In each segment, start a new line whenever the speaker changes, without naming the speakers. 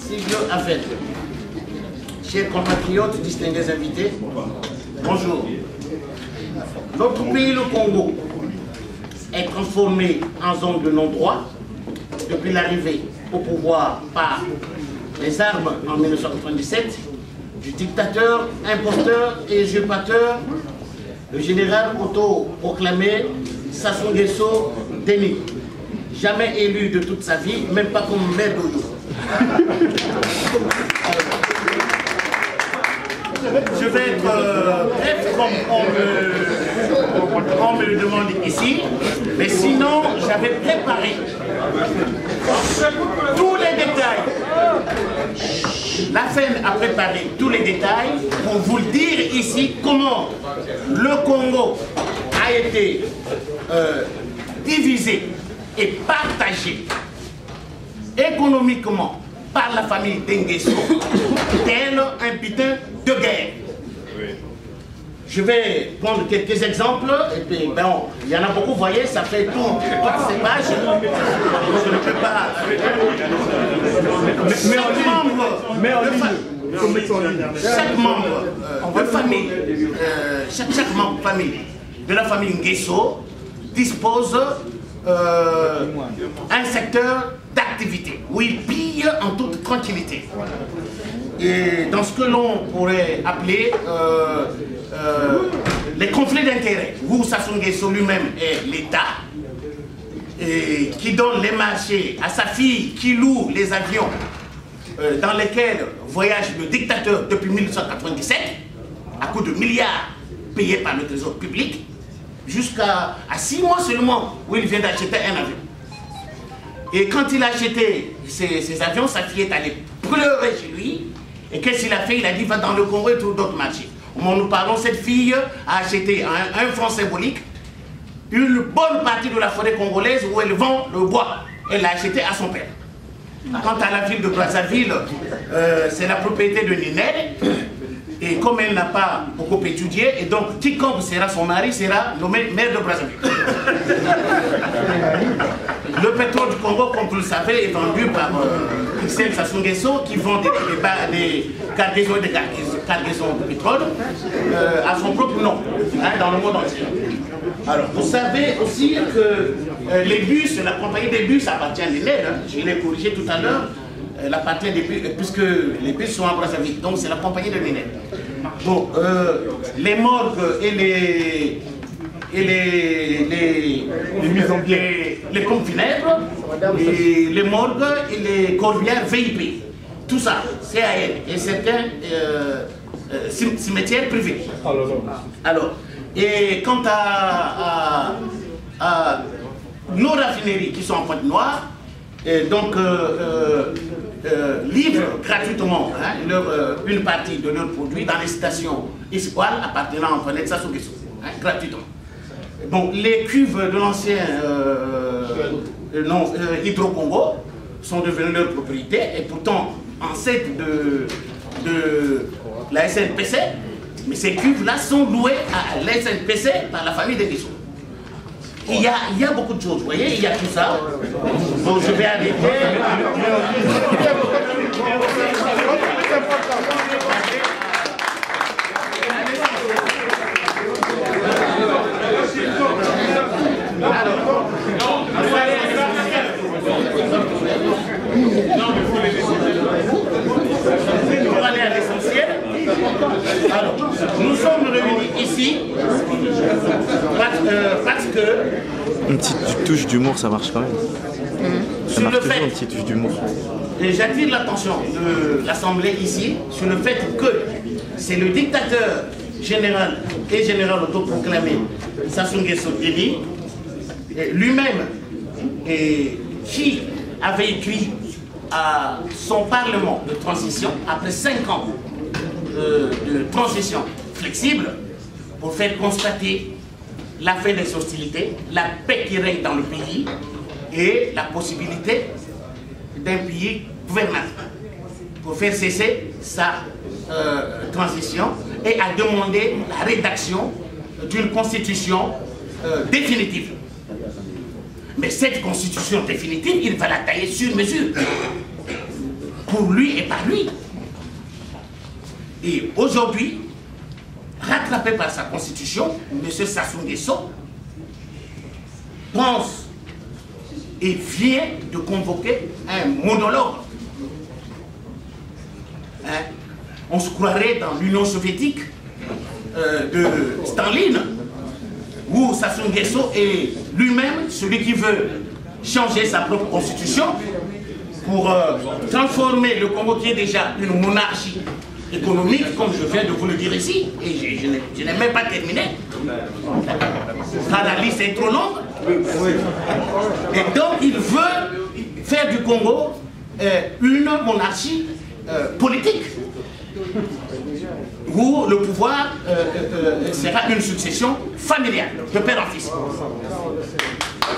Silvio Afel. Chers compatriotes, distingués invités, bonjour. Notre pays, le Congo, est transformé en zone de non-droit depuis l'arrivée au pouvoir par les armes en 1997 du dictateur, imposteur et usurpateur, le général auto-proclamé Sassou Nguesso Denis, jamais élu de toute sa vie, même pas comme maire d'Oyo. Je vais être bref comme on me le demande ici, mais sinon j'avais préparé tous les détails. La FEN a préparé tous les détails pour vous le dire ici comment le Congo a été divisé et partagé économiquement par la famille Nguesso, tel un butin de guerre. Je vais prendre quelques exemples, et puis bon, il y en a beaucoup, vous voyez, ça fait toutes ces pages. Je ne peux pas. Chaque membre de famille, chaque membre de famille de la famille Nguesso dispose un secteur d'activité où il pille en toute tranquillité. Et dans ce que l'on pourrait appeler les conflits d'intérêts, où Sassou Nguesso lui-même est l'État, et qui donne les marchés à sa fille, qui loue les avions dans lesquels voyage le dictateur depuis 1997, à coût de milliards payés par le trésor public, jusqu'à 6 mois seulement où il vient d'acheter un avion. Et quand il a acheté ces avions, sa fille est allée pleurer chez lui. Et qu'est-ce qu'il a fait? Il a dit va dans le Congo et trouve d'autres marchés. Au moment où nous parlons, cette fille a acheté un franc symbolique une bonne partie de la forêt congolaise où elle vend le bois. Elle l'a acheté à son père. Quant à la ville de Brazzaville, c'est la propriété de Ninel. Et comme elle n'a pas beaucoup étudié, et donc quiconque sera son mari sera nommé maire de Brazzaville. Le pétrole du Congo, comme vous le savez, est vendu par Christian Sassou Nguesso qui vend des cargaisons et des cargaisons de pétrole à son propre nom, hein, dans le monde entier. Alors, vous savez aussi que les bus, la compagnie des bus appartient à l'INED, hein, je l'ai corrigé tout à l'heure. Elle appartient des bus, puisque les bus sont à Brazzaville, donc c'est la compagnie de l'INED. Bon, les morgues et les pompes funèbres, et les morgues et les corbières VIP. Tout ça, c'est à elle. Et certains cimetières privés. Alors, et quant à nos raffineries qui sont en Pointe-Noire, donc livrent gratuitement hein, une partie de leurs produits dans les stations espoirs appartenant à Antoinette Sassou Nguesso, hein, gratuitement. Donc les cuves de l'ancien Hydro-Congo sont devenues leur propriété et pourtant ancêtres de la SNPC, mais ces cuves-là sont louées à la SNPC par la famille des Nguesso. Il y a beaucoup de choses, vous voyez, il y a tout ça. Bon, je vais arrêter. Pour aller à l'essentiel, alors, nous sommes réunis ici parce que...
Une petite touche d'humour, ça marche quand même. Ça marche toujours une petite touche d'humour.
J'attire l'attention de l'Assemblée ici sur le fait que c'est le dictateur général autoproclamé Sassou Nguesso Denis lui-même qui avait écrit à son parlement de transition après 5 ans de transition flexible pour faire constater la fin des hostilités, la paix qui règne dans le pays et la possibilité d'un pays gouvernable pour faire cesser sa transition et à demander la rédaction d'une constitution définitive. Mais cette constitution définitive, il va la tailler sur mesure pour lui et par lui. Et aujourd'hui, rattrapé par sa constitution, M. Sassou Nguesso pense et vient de convoquer un monologue. Hein? On se croirait dans l'Union soviétique de Staline, où Sassou Nguesso est lui-même celui qui veut changer sa propre constitution pour transformer le Congo, qui est déjà une monarchie économique, comme je viens de vous le dire ici, et je n'ai même pas terminé, car la liste est trop longue. Et donc il veut faire du Congo une monarchie politique, où le pouvoir sera une succession familiale, de père en fils.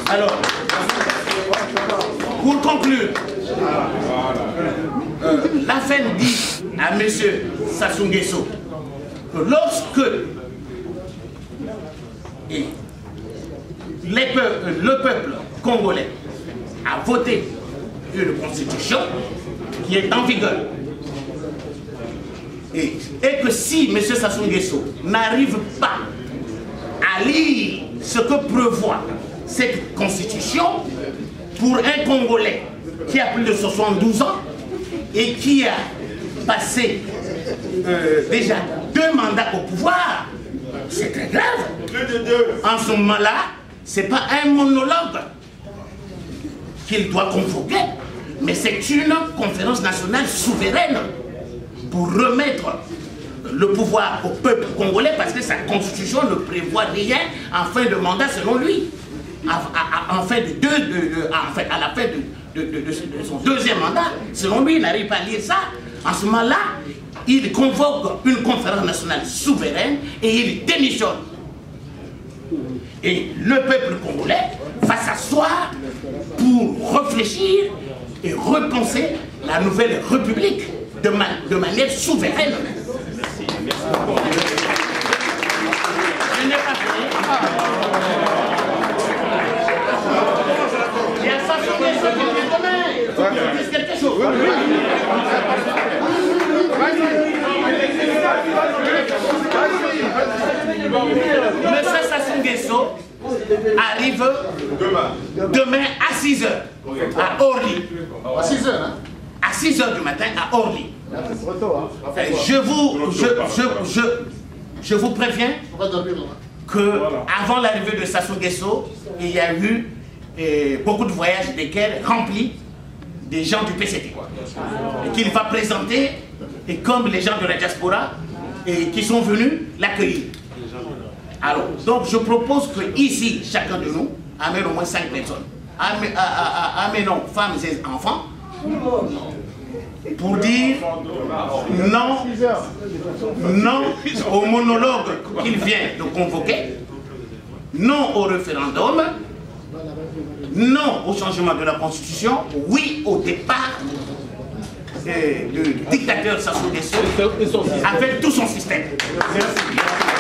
Alors, pour conclure, la FEN dit à M. Sassou Nguesso que lorsque le peuple congolais a voté une constitution qui est en vigueur, et que si M. Sassou Nguesso n'arrive pas à lire ce que prévoit cette constitution, pour un Congolais qui a plus de 72 ans et qui a passé déjà 2 mandats au pouvoir, c'est très grave. En ce moment-là, ce n'est pas un monologue qu'il doit convoquer, mais c'est une conférence nationale souveraine pour remettre le pouvoir au peuple congolais, parce que sa constitution ne prévoit rien en fin de mandat selon lui. À la fin de son 2e mandat, selon lui, il n'arrive pas à lire ça. En ce moment-là, il convoque une conférence nationale souveraine et il démissionne. Et le peuple congolais va s'asseoir pour réfléchir et repenser la nouvelle république de manière souveraine. Je n'ai pas fini. Il y a Sassou Nguesso qui vient demain. Il dit quelque chose. Monsieur Sassou Nguesso arrive demain à 6 h à Orly. À 6 h, hein? À 6 h du matin à Orly. Je vous préviens qu'avant l'arrivée de Sassou Nguesso, il y a eu beaucoup de voyages desquels remplis des gens du PCT. Et qu'il va présenter, et comme les gens de la diaspora et qui sont venus l'accueillir. Alors, donc je propose que ici, chacun de nous amène au moins 5 personnes. Amenons femmes et enfants pour dire non au monologue qu'il vient de convoquer, non au référendum, non au changement de la Constitution, oui au départ du dictateur Sassou Nguesso avec tout son système. Merci.